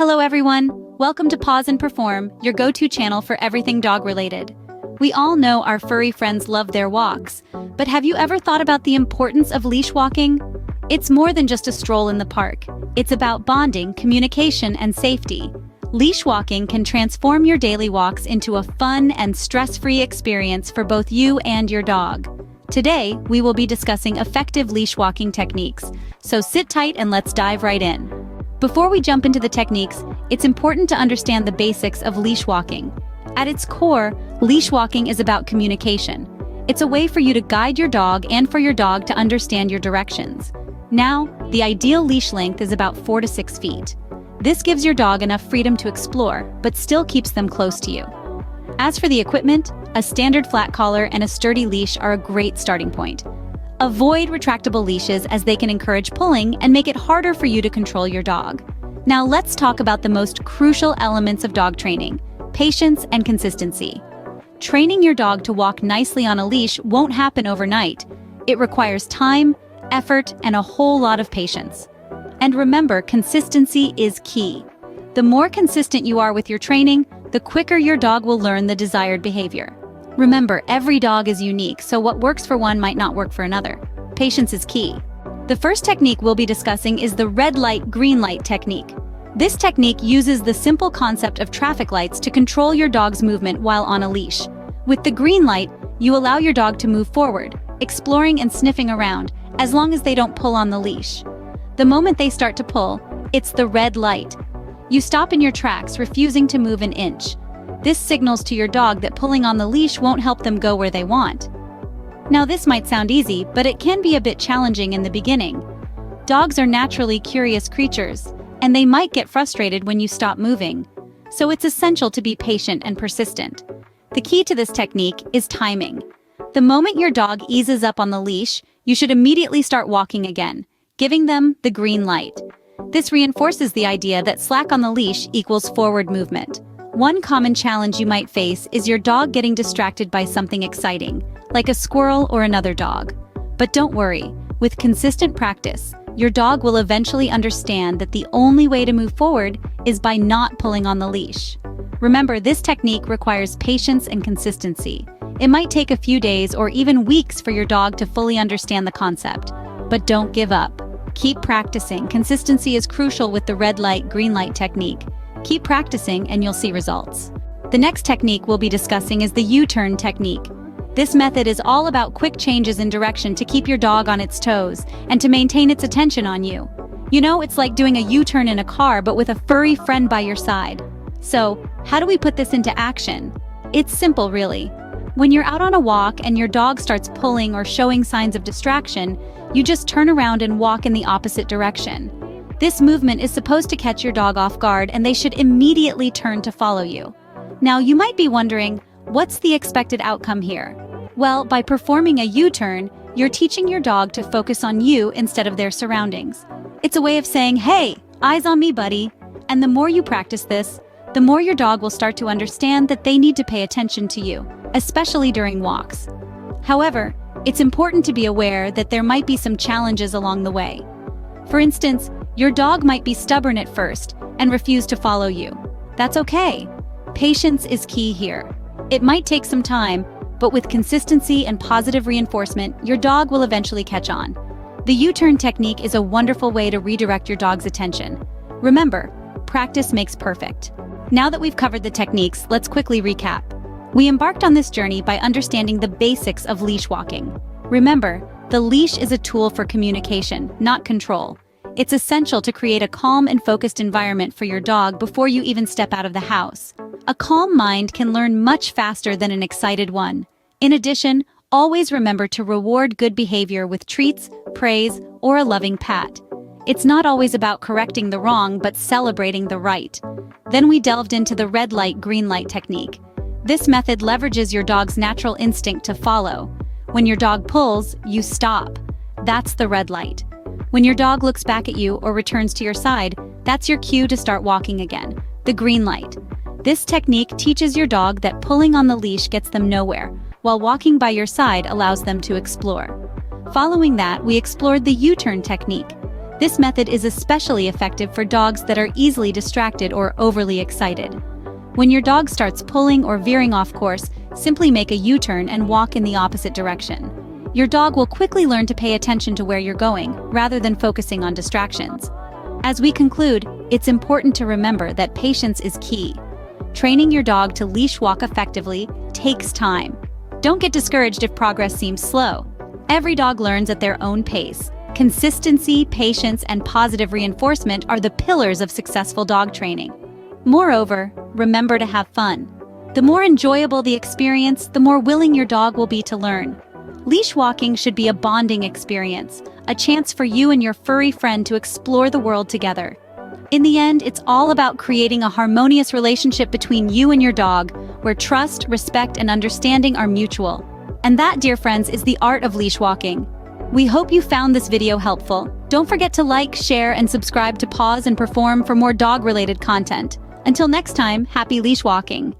Hello everyone, welcome to Pause and Perform, your go-to channel for everything dog-related. We all know our furry friends love their walks, but have you ever thought about the importance of leash walking? It's more than just a stroll in the park. It's about bonding, communication, and safety. Leash walking can transform your daily walks into a fun and stress-free experience for both you and your dog. Today, we will be discussing effective leash walking techniques, so sit tight and let's dive right in. Before we jump into the techniques, it's important to understand the basics of leash walking. At its core, leash walking is about communication. It's a way for you to guide your dog and for your dog to understand your directions. Now, the ideal leash length is about 4 to 6 feet. This gives your dog enough freedom to explore, but still keeps them close to you. As for the equipment, a standard flat collar and a sturdy leash are a great starting point. Avoid retractable leashes as they can encourage pulling and make it harder for you to control your dog. Now let's talk about the most crucial elements of dog training: patience and consistency. Training your dog to walk nicely on a leash won't happen overnight. It requires time, effort, and a whole lot of patience. And remember, consistency is key. The more consistent you are with your training, the quicker your dog will learn the desired behavior. Remember, every dog is unique, so what works for one might not work for another. Patience is key. The first technique we'll be discussing is the red light, green light technique. This technique uses the simple concept of traffic lights to control your dog's movement while on a leash. With the green light, you allow your dog to move forward, exploring and sniffing around, as long as they don't pull on the leash. The moment they start to pull, it's the red light. You stop in your tracks, refusing to move an inch. This signals to your dog that pulling on the leash won't help them go where they want. Now this might sound easy, but it can be a bit challenging in the beginning. Dogs are naturally curious creatures, and they might get frustrated when you stop moving. So it's essential to be patient and persistent. The key to this technique is timing. The moment your dog eases up on the leash, you should immediately start walking again, giving them the green light. This reinforces the idea that slack on the leash equals forward movement. One common challenge you might face is your dog getting distracted by something exciting, like a squirrel or another dog. But don't worry, with consistent practice, your dog will eventually understand that the only way to move forward is by not pulling on the leash. Remember, this technique requires patience and consistency. It might take a few days or even weeks for your dog to fully understand the concept. But don't give up. Keep practicing. Consistency is crucial with the red light, green light technique. Keep practicing and you'll see results. The next technique we'll be discussing is the U-turn technique. This method is all about quick changes in direction to keep your dog on its toes and to maintain its attention on you. You know, it's like doing a U-turn in a car but with a furry friend by your side. So, how do we put this into action? It's simple, really. When you're out on a walk and your dog starts pulling or showing signs of distraction, you just turn around and walk in the opposite direction. This movement is supposed to catch your dog off guard and they should immediately turn to follow you. Now, you might be wondering, what's the expected outcome here? Well, by performing a U-turn, you're teaching your dog to focus on you instead of their surroundings. It's a way of saying, "Hey, eyes on me, buddy." And the more you practice this, the more your dog will start to understand that they need to pay attention to you, especially during walks. However, it's important to be aware that there might be some challenges along the way. For instance, your dog might be stubborn at first and refuse to follow you. That's okay. Patience is key here. It might take some time, but with consistency and positive reinforcement, your dog will eventually catch on. The U-turn technique is a wonderful way to redirect your dog's attention. Remember, practice makes perfect. Now that we've covered the techniques, let's quickly recap. We embarked on this journey by understanding the basics of leash walking. Remember, the leash is a tool for communication, not control. It's essential to create a calm and focused environment for your dog before you even step out of the house. A calm mind can learn much faster than an excited one. In addition, always remember to reward good behavior with treats, praise, or a loving pat. It's not always about correcting the wrong, but celebrating the right. Then we delved into the red light, green light technique. This method leverages your dog's natural instinct to follow. When your dog pulls, you stop. That's the red light. When your dog looks back at you or returns to your side, that's your cue to start walking again. The green light. This technique teaches your dog that pulling on the leash gets them nowhere, while walking by your side allows them to explore. Following that, we explored the U-turn technique. This method is especially effective for dogs that are easily distracted or overly excited. When your dog starts pulling or veering off course, simply make a U-turn and walk in the opposite direction. Your dog will quickly learn to pay attention to where you're going, rather than focusing on distractions. As we conclude, it's important to remember that patience is key. Training your dog to leash walk effectively takes time. Don't get discouraged if progress seems slow. Every dog learns at their own pace. Consistency, patience, and positive reinforcement are the pillars of successful dog training. Moreover, remember to have fun. The more enjoyable the experience, the more willing your dog will be to learn. Leash walking should be a bonding experience, a chance for you and your furry friend to explore the world together. In the end, it's all about creating a harmonious relationship between you and your dog, where trust, respect, and understanding are mutual. And that, dear friends, is the art of leash walking. We hope you found this video helpful. Don't forget to like, share, and subscribe to Pause and Perform for more dog-related content. Until next time, happy leash walking.